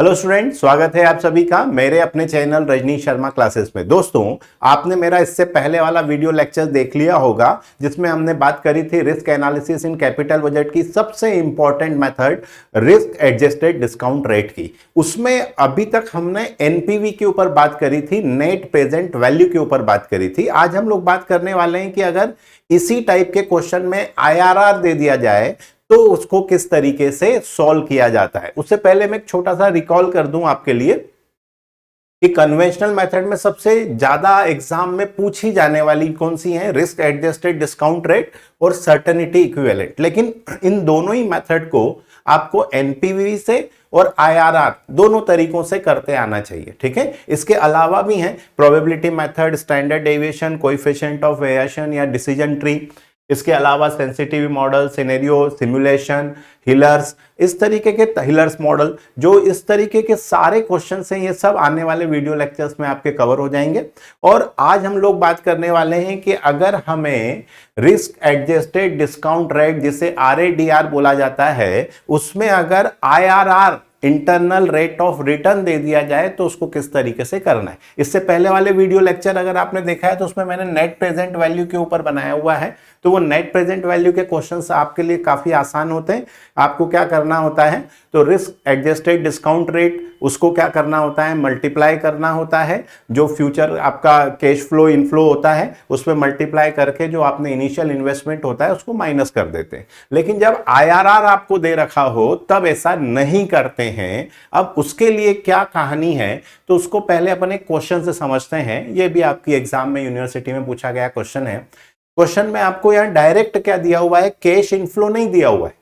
Hello student, स्वागत है आप सभी का मेरे अपने चैनल रजनीश शर्मा क्लासेस में। दोस्तों, आपने मेरा इससे पहले वाला वीडियो लेक्चर देख लिया होगा जिसमें हमने बात करी थी risk analysis in capital budget की सबसे important method risk adjusted discount rate की। उसमें अभी तक हमने एनपीवी के ऊपर बात करी थी, नेट प्रेजेंट वैल्यू के ऊपर बात करी थी। आज हम लोग बात करने वाले हैं कि अगर इसी टाइप के क्वेश्चन में आईआरआर दे दिया जाए तो उसको किस तरीके से सॉल्व किया जाता है। उससे पहले मैं एक छोटा सा रिकॉल कर दूं आपके लिए कि कन्वेंशनल मेथड में सबसे ज्यादा एग्जाम में पूछी जाने वाली कौन सी है, रिस्क एडजस्टेड डिस्काउंट रेट और सर्टेनिटी इक्विवेलेंट। लेकिन इन दोनों ही मेथड को आपको एनपीवी से और आईआरआर दोनों तरीकों से करते आना चाहिए, ठीक है। इसके अलावा भी हैं probability method, standard deviation, coefficient of variation या डिसीजन ट्री। इसके अलावा सेंसिटिव मॉडल, सिनेरियो, सिमुलेशन, हिलर्स, इस तरीके के हिलर्स मॉडल, जो इस तरीके के सारे क्वेश्चन हैं, ये सब आने वाले वीडियो लेक्चर्स में आपके कवर हो जाएंगे। और आज हम लोग बात करने वाले हैं कि अगर हमें रिस्क एडजस्टेड डिस्काउंट रेट जिसे आरएडीआर बोला जाता है, उसमें अगर IRR internal rate of return दे दिया जाए तो उसको किस तरीके से करना है। इससे पहले वाले वीडियो लेक्चर अगर आपने देखा है तो उसमें मैंने नेट प्रेजेंट वैल्यू के ऊपर बनाया हुआ है, तो वो नेट प्रेजेंट वैल्यू के क्वेश्चंस आपके लिए काफी आसान होते हैं। आपको क्या करना होता है, तो रिस्क एडजस्टेड डिस्काउंट रेट उसको क्या करना होता है, मल्टीप्लाई करना होता है। जो फ्यूचर आपका कैश फ्लो इनफ्लो होता है उसमें मल्टीप्लाई करके जो आपने इनिशियल इन्वेस्टमेंट होता है उसको माइनस कर देते हैं। लेकिन जब आईआरआर आपको दे रखा हो तब ऐसा नहीं करते हैं। अब उसके लिए क्या कहानी है, तो उसको पहले अपन एक क्वेश्चन से समझते हैं। ये भी आपकी एग्जाम में यूनिवर्सिटी में पूछा गया क्वेश्चन है। क्वेश्चन में आपको यहां डायरेक्ट क्या दिया हुआ है, कैश इनफ्लो नहीं दिया हुआ है,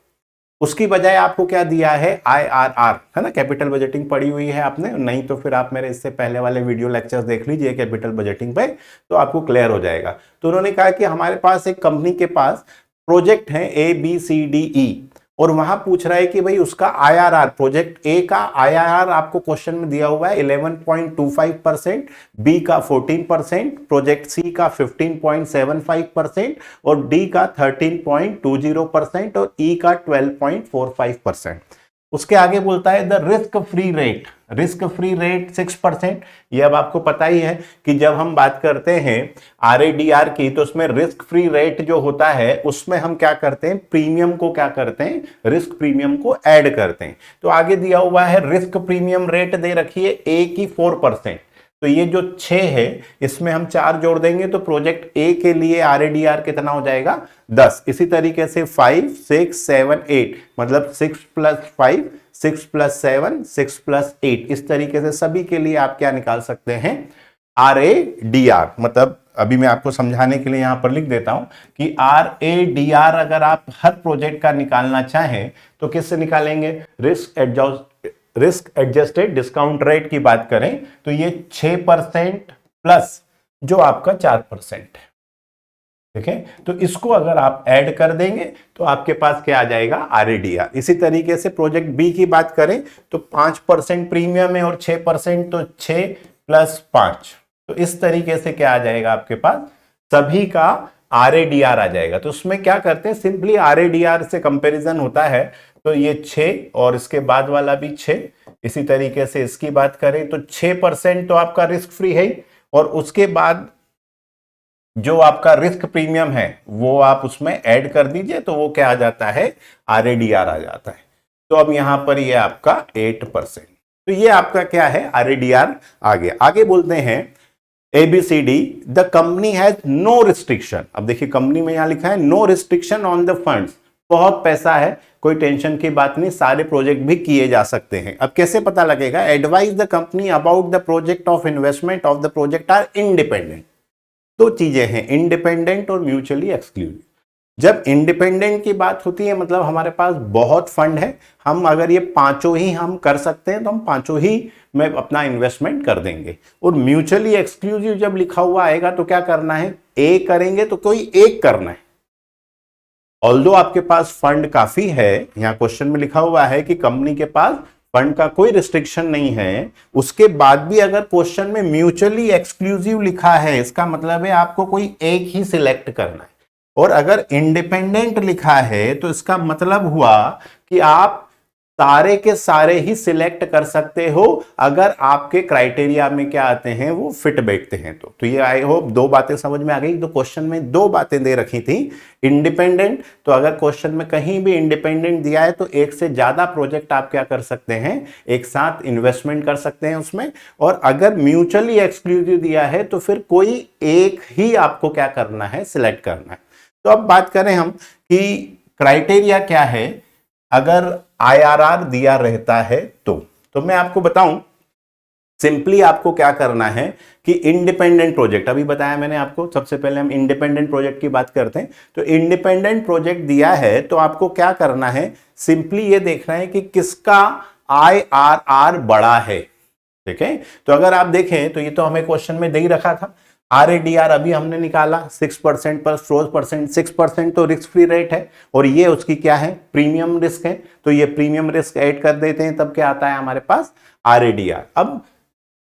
उसकी बजाय आपको क्या दिया है, आईआरआर, है ना। कैपिटल बजटिंग पढ़ी हुई है आपने, नहीं तो फिर आप मेरे इससे पहले वाले वीडियो लेक्चर्स देख लीजिए कैपिटल बजटिंग पे, तो आपको क्लियर हो जाएगा। तो उन्होंने कहा कि हमारे पास एक कंपनी के पास प्रोजेक्ट है ABCDE और वहां पूछ रहा है कि भाई उसका आईआरआर, प्रोजेक्ट ए का आईआरआर आपको क्वेश्चन में दिया हुआ है 11.25%, बी का 14%, प्रोजेक्ट सी का 15.75% और डी का 13.20% और ई का 12.45%। उसके आगे बोलता है द रिस्क फ्री रेट 6%। ये अब आपको पता ही है कि जब हम बात करते हैं आरएडीआर की तो उसमें रिस्क फ्री रेट जो होता है उसमें हम क्या करते हैं, प्रीमियम को क्या करते हैं, रिस्क प्रीमियम को ऐड करते हैं। तो आगे दिया हुआ है रिस्क प्रीमियम रेट दे रखी है ए की 4%। तो ये जो 6 है इसमें हम 4 जोड़ देंगे तो प्रोजेक्ट ए के लिए आरएडीआर कितना हो जाएगा, 10। इसी तरीके से 5, 6, 7, 8, मतलब 6 + 5, 6 + 7, 6 + 8, इस tariके से सभी के लिए आप क्या निकाल सकते हैं, आरएडीआर। मतलब अभी मैं आपको समझाने के लिए यहां पर लिख देता हूं कि आरएडीआर अगर आप हर प्रोजेक्ट का निकालना चाहें तो किससे निकालेंगे, रिस्क एडजस्टेड डिस्काउंट रेट की बात करें तो ये 6% प्लस जो आपका 4% है, ठीक है। तो इसको अगर आप ऐड कर देंगे तो आपके पास क्या आ जाएगा, आरएडीआर। इसी तरीके से प्रोजेक्ट बी की बात करें तो 5% प्रीमियम है और 6%, तो 6 + 5, तो इस तरीके से क्या आ जाएगा आपके पास, सभी का आरएडीआर आ जाएगा। तो उसमें क्या करते हैं, सिंपली आरएडीआर से कंपैरिजन होता है, तो ये 6 और इसके बाद वाला भी 6। इसी तरीके से इसकी बात करें तो 6% तो आपका रिस्क फ्री है और उसके बाद जो आपका रिस्क प्रीमियम है वो आप उसमें ऐड कर दीजिए तो वो क्या आ जाता है, आरएडीआर आ जाता है। तो अब यहां पर ये आपका 8%, तो ये आपका क्या है, आरएडीआर आ गया। आगे बोलते हैं ABCD the company has no restriction. अब देखिए कंपनी में यहां लिखा है no restriction on the funds, बहुत पैसा है, कोई टेंशन की बात नहीं, सारे प्रोजेक्ट भी किए जा सकते हैं। अब कैसे पता लगेगा, advise the company about the project of investment of the project are independent. दो चीजें हैं, इंडिपेंडेंट और म्यूचुअली एक्सक्लूसिव। जब इंडिपेंडेंट की बात होती है मतलब हमारे पास बहुत फंड है, हम अगर ये पांचों ही हम कर सकते हैं तो हम पांचों ही में अपना इन्वेस्टमेंट कर देंगे। और म्यूचुअली एक्सक्लूसिव जब लिखा हुआ आएगा तो क्या करना है, ए करेंगे तो कोई एक करना है। ऑल्दो आपके पास फंड काफी है, यहां क्वेश्चन में लिखा हुआ है कि कंपनी के पास फंड का कोई रिस्ट्रिक्शन नहीं है, उसके बाद भी अगर क्वेश्चन में म्यूचुअली एक्सक्लूसिव लिखा है इसका मतलब है आपको कोई एक ही सिलेक्ट करना है। और अगर इंडिपेंडेंट लिखा है तो इसका मतलब हुआ कि आप सारे के सारे ही सिलेक्ट कर सकते हो अगर आपके क्राइटेरिया में क्या आते हैं, वो फिट बैठते हैं। तो ये आई होप दो बातें समझ में आ गई। तो क्वेश्चन में दो बातें दे रखी थी, इंडिपेंडेंट, तो अगर क्वेश्चन में कहीं भी इंडिपेंडेंट दिया है तो एक से ज्यादा प्रोजेक्ट आप क्या कर सकते हैं, एक साथ इन्वेस्टमेंट कर सकते हैं उसमें। और अगर म्यूचुअली एक्सक्लूसिव दिया है तो फिर कोई एक ही आपको क्या करना है, सिलेक्ट करना है। तो अब बात करें हम कि क्राइटेरिया क्या है अगर आईआरआर दिया रहता है तो मैं आपको बताऊं, सिंपली आपको क्या करना है कि इंडिपेंडेंट प्रोजेक्ट, अभी बताया मैंने आपको, सबसे पहले हम इंडिपेंडेंट प्रोजेक्ट की बात करते हैं। तो इंडिपेंडेंट प्रोजेक्ट दिया है तो आपको क्या करना है, सिंपली ये देखना है कि किसका आईआरआर बड़ा है। ठीक है, तो अगर आप देखें तो ये तो हमें क्वेश्चन में दे ही रखा था, आरएडीआर अभी हमने निकाला 6% पर 4%, 6% तो रिस्क फ्री रेट है और ये उसकी क्या है, प्रीमियम रिस्क है। तो ये प्रीमियम रिस्क ऐड कर देते हैं, तब क्या आता है हमारे पास, आरएडीआर। अब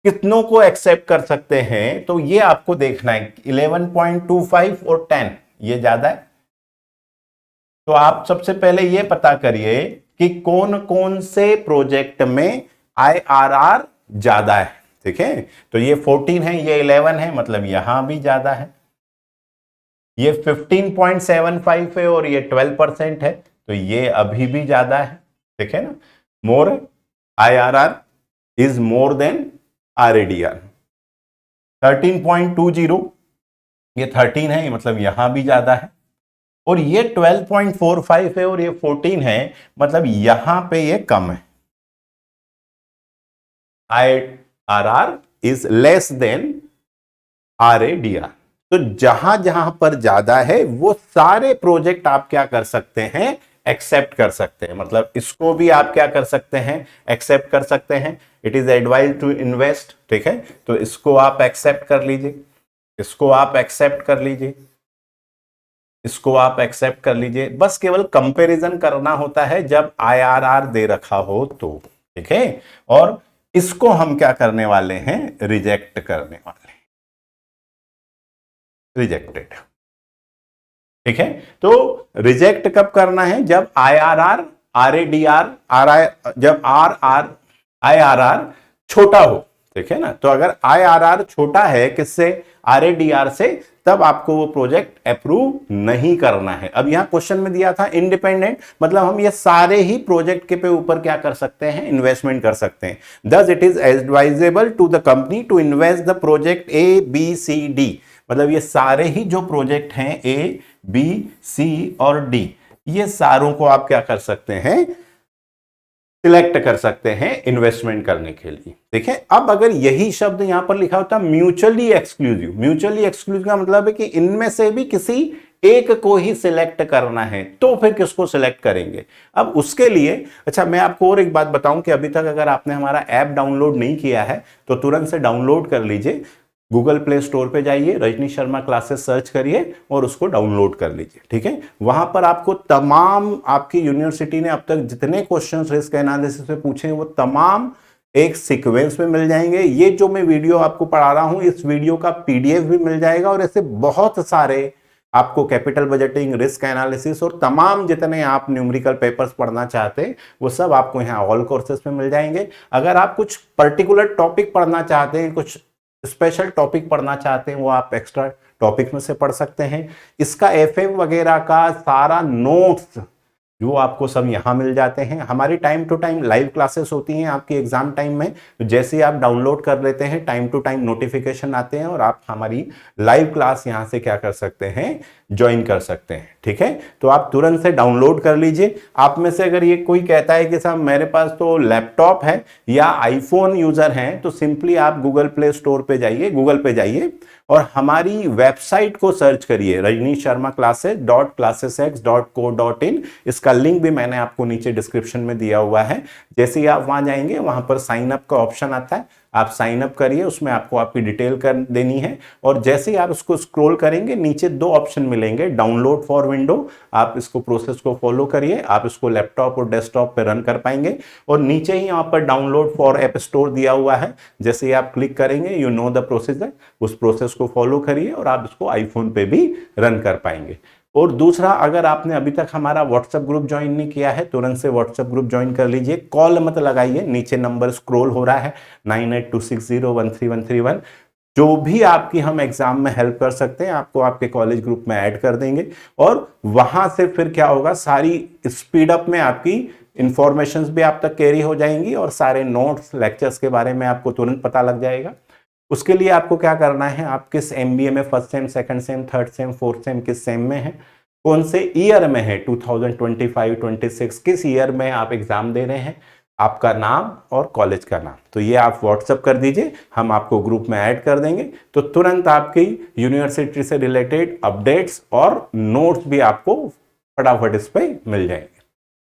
कितनों को एक्सेप्ट कर सकते हैं, तो ये आपको देखना है 11.25 और 10, ये ज्यादा है। तो आप सबसे पहले ये पता करिए कि कौन कौन से प्रोजेक्ट में आईआरआर ज्यादा है। ठीक है, तो ये 14 है, ये 11 है, मतलब यहां भी ज्यादा है। ये 15.75 है और ये 12% है, तो ये अभी भी ज्यादा है। ठीक है ना, more IRR is more than RADR. 13.20 ये 13 है, मतलब यहां भी ज्यादा है। और ये 12.45 है और ये 14 है, मतलब यहां पे ये कम है। IRR is less than आरएडीआर। तो जहां जहां पर ज्यादा है वो सारे प्रोजेक्ट आप क्या कर सकते हैं, एक्सेप्ट कर सकते हैं। मतलब इसको भी आप क्या कर सकते हैं, एक्सेप्ट कर सकते हैं। It is advise to invest. ठीक है, तो इसको आप एक्सेप्ट कर लीजिए, इसको आप एक्सेप्ट कर लीजिए, इसको आप एक्सेप्ट कर लीजिए। बस केवल कंपैरिजन करना होता है जब आईआरआर दे रखा हो तो। ठीक है, और इसको हम क्या करने वाले हैं, रिजेक्ट करने वाले हैं, रिजेक्टेड। ठीक है, तो रिजेक्ट कब करना है, जब आईआरआर, आरएडीआर, जब आईआरआर छोटा हो। ठीक है ना, तो अगर आईआरआर छोटा है किससे, आरएडीआर से, तब आपको वो प्रोजेक्ट अप्रूव नहीं करना है। अब यहां क्वेश्चन में दिया था इंडिपेंडेंट, मतलब हम ये सारे ही प्रोजेक्ट के पे ऊपर क्या कर सकते हैं, इन्वेस्टमेंट कर सकते हैं। Thus it is advisable to the company to invest the project A B C D, मतलब ये सारे ही जो प्रोजेक्ट हैं ए बी सी और डी, ये सारों को आप क्या कर सकते हैं, सिलेक्ट कर सकते हैं इन्वेस्टमेंट करने के लिए। ठीक है, अब अगर यही शब्द यहां पर लिखा होता म्यूचुअली एक्सक्लूसिव, म्यूचुअली एक्सक्लूसिव का मतलब है कि इनमें से भी किसी एक को ही सिलेक्ट करना है, तो फिर किसको सिलेक्ट करेंगे। अब उसके लिए, अच्छा मैं आपको और एक बात बताऊं कि अभी तक अगर आपने हमारा ऐप डाउनलोड नहीं किया है तो तुरंत से डाउनलोड कर लीजिए। गूगल प्ले स्टोर पे जाइए, रजनी शर्मा क्लासेस सर्च करिए और उसको डाउनलोड कर लीजिए। ठीक है, वहां पर आपको तमाम, आपकी यूनिवर्सिटी ने अब तक जितने क्वेश्चंस रिस्क एनालिसिस में पूछे हैं वो तमाम एक सीक्वेंस में मिल जाएंगे। ये जो मैं वीडियो आपको पढ़ा रहा हूं, इस वीडियो का पीडीएफ भी मिल जाएगा और ऐसे बहुत सारे आपको कैपिटल बजटिंग, रिस्क एनालिसिस और तमाम जितने आप न्यूमेरिकल पेपर्स पढ़ना चाहते हैं वो सब आपको यहाँ ऑल कोर्सेस में मिल जाएंगे। अगर आप कुछ पर्टिकुलर टॉपिक पढ़ना चाहते हैं, कुछ स्पेशल टॉपिक पढ़ना चाहते हैं, वो आप एक्स्ट्रा टॉपिक में से पढ़ सकते हैं। इसका एफएम वगैरह का सारा नोट्स जो आपको सब यहाँ मिल जाते हैं। हमारी time to time live classes होती हैं आपकी एग्जाम टाइम में, तो जैसे ही आप डाउनलोड कर लेते हैं टाइम टू टाइम नोटिफिकेशन आते हैं और आप हमारी लाइव क्लास यहाँ से क्या कर सकते हैं, ज्वाइन कर सकते हैं। ठीक है, तो आप तुरंत से डाउनलोड कर लीजिए। आप में से अगर ये कोई कहता है कि साहब मेरे पास तो लैपटॉप है या आईफोन यूजर हैं, तो सिंपली आप गूगल प्ले स्टोर पे जाइए, गूगल पे जाइए और हमारी वेबसाइट को सर्च करिए rajneeshsharmaclasses.classesx.co.in। इसका लिंक भी मैंने आपको नीचे डिस्क्रिप्शन में दिया हुआ है। जैसे ही आप वहां जाएंगे वहां पर साइन अप का ऑप्शन आता है, आप साइन अप करिए, उसमें आपको आपकी डिटेल कर देनी है और जैसे ही आप उसको स्क्रॉल करेंगे नीचे दो ऑप्शन मिलेंगे, डाउनलोड फॉर विंडो, आप इसको प्रोसेस को फॉलो करिए, आप इसको लैपटॉप और डेस्कटॉप पे रन कर पाएंगे। और नीचे ही यहाँ पर डाउनलोड फॉर ऐप स्टोर दिया हुआ है, जैसे ही आप क्लिक करेंगे यू नो द प्रोसीजर, उस प्रोसेस को फॉलो करिए और आप इसको आईफोन पे भी रन कर पाएंगे। और दूसरा, अगर आपने अभी तक हमारा व्हाट्सएप ग्रुप ज्वाइन नहीं किया है, तुरंत से व्हाट्सएप ग्रुप ज्वाइन कर लीजिए। कॉल मत लगाइए, नीचे नंबर स्क्रॉल हो रहा है 9826013131। जो भी आपकी हम एग्जाम में हेल्प कर सकते हैं आपको आपके कॉलेज ग्रुप में ऐड कर देंगे, और वहां से फिर क्या होगा, सारी स्पीड अप में आपकी इंफॉर्मेशंस भी आप तक कैरी हो जाएंगी और सारे नोट्स लेक्चर्स के बारे में आपको तुरंत पता लग जाएगा। उसके लिए आपको क्या करना है, आप किस एमबीए में first sem, second same, third same, fourth same किस सेम में है, कौन से ईयर में है, 2025-26 किस ईयर में आप एग्जाम दे रहे हैं, आपका नाम और कॉलेज का नाम, तो ये आप व्हाट्सएप कर दीजिए, हम आपको ग्रुप में ऐड कर देंगे। तो तुरंत आपकी यूनिवर्सिटी से रिलेटेड अपडेट्स और नोट्स भी आपको फटाफट इस पे मिल जाएंगे।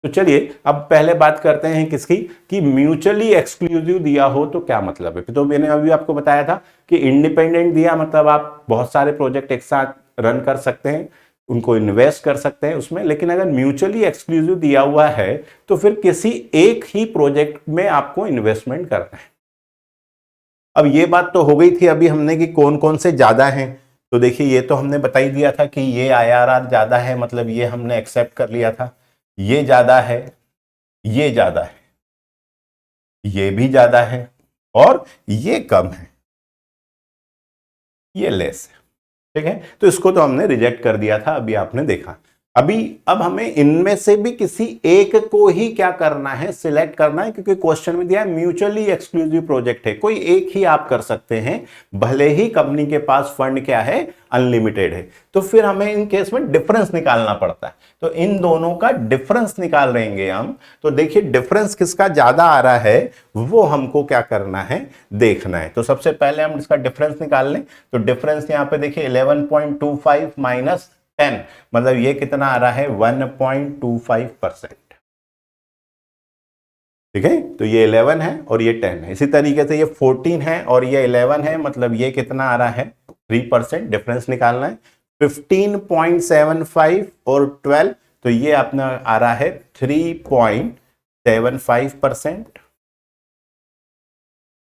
तो चलिए अब पहले बात करते हैं किसकी, कि म्यूचुअली एक्सक्लूसिव दिया हो तो क्या मतलब है। तो मैंने अभी आपको बताया था कि इंडिपेंडेंट दिया मतलब आप बहुत सारे प्रोजेक्ट एक साथ रन कर सकते हैं, उनको इन्वेस्ट कर सकते हैं उसमें। लेकिन अगर म्यूचुअली एक्सक्लूसिव दिया हुआ है तो फिर किसी एक ही प्रोजेक्ट में आपको इन्वेस्टमेंट करना है। अब ये बात तो हो गई थी अभी हमने कि कौन कौन से ज्यादा हैं। तो देखिए ये तो हमने बता ही दिया था कि ये IRR ज्यादा है, मतलब ये हमने एक्सेप्ट कर लिया था। ये ज्यादा है, ये ज्यादा है, ये भी ज्यादा है, और ये कम है, ये लेस है। ठीक है, तो इसको तो हमने रिजेक्ट कर दिया था, अभी आपने देखा। अब हमें इनमें से भी किसी एक को ही क्या करना है, सिलेक्ट करना है, क्योंकि क्वेश्चन में दिया है म्यूचुअली एक्सक्लूसिव प्रोजेक्ट है, कोई एक ही आप कर सकते हैं, भले ही कंपनी के पास फंड क्या है, अनलिमिटेड है। तो फिर हमें इन केस में डिफरेंस निकालना पड़ता है। तो इन दोनों का डिफरेंस निकाल लेंगे हम। तो देखिए डिफरेंस किसका ज्यादा आ रहा है वो हमको क्या करना है, देखना है। तो सबसे पहले हम इसका डिफरेंस निकाल लें। तो डिफरेंस यहां पे देखिए 11.25 माइनस 10, मतलब ये कितना आ रहा है, 1.25%। ठीक है, तो ये 11 है और ये 10 है। इसी तरीके से ये 14 है और ये 11 है, मतलब ये कितना आ रहा है, 3%। डिफरेंस निकालना है। 15.75 और 12, तो ये अपना आ रहा है 3.75%।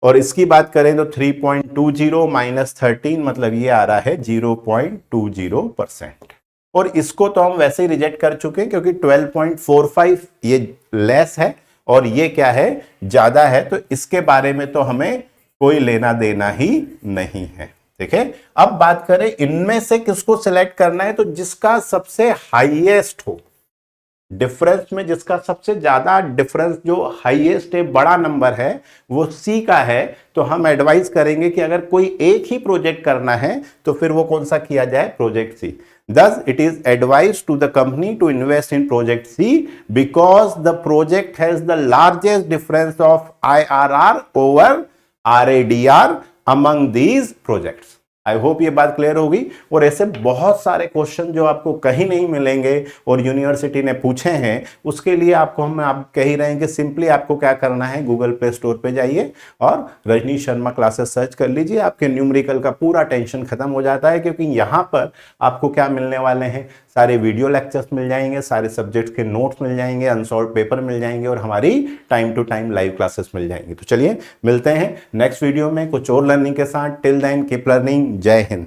और इसकी बात करें तो 3.20 माइनस 13, मतलब ये आ रहा है 0.20%। और इसको तो हम वैसे ही रिजेक्ट कर चुके हैं क्योंकि 12.45 ये लेस है और ये क्या है, ज्यादा है। तो इसके बारे में तो हमें कोई लेना देना ही नहीं है। ठीक है, अब बात करें इनमें से किसको सिलेक्ट करना है, तो जिसका सबसे हाईएस्ट हो, डिफरेंस में जिसका सबसे ज्यादा डिफरेंस जो हाईएस्ट है, बड़ा नंबर है, वो सी का है। तो हम एडवाइस करेंगे कि अगर कोई एक ही प्रोजेक्ट करना है तो फिर वो कौन सा किया जाए, project C. Thus, it is advised to the company to invest in project C because the project has the largest difference of IRR over RADR among these projects. I hope ये बात क्लियर होगी। और ऐसे बहुत सारे question जो आपको कहीं नहीं मिलेंगे और यूनिवर्सिटी ने पूछे हैं, उसके लिए आपको हम आप कह ही रहे हैं कि सिंपली आपको क्या करना है, गूगल प्ले स्टोर पे जाइए और रजनीश शर्मा क्लासेस सर्च कर लीजिए। आपके न्यूमेरिकल का पूरा टेंशन खत्म हो जाता है, क्योंकि यहाँ पर आपको क्या मिलने वाले हैं, सारे वीडियो लेक्चर्स मिल जाएंगे, सारे सब्जेक्ट्स के नोट्स मिल जाएंगे, अनसॉल्व पेपर मिल जाएंगे और हमारी time to time live classes मिल जाएंगी। तो चलिए मिलते हैं नेक्स्ट वीडियो में कुछ और लर्निंग के साथ। Till then keep learning. जय हिंद।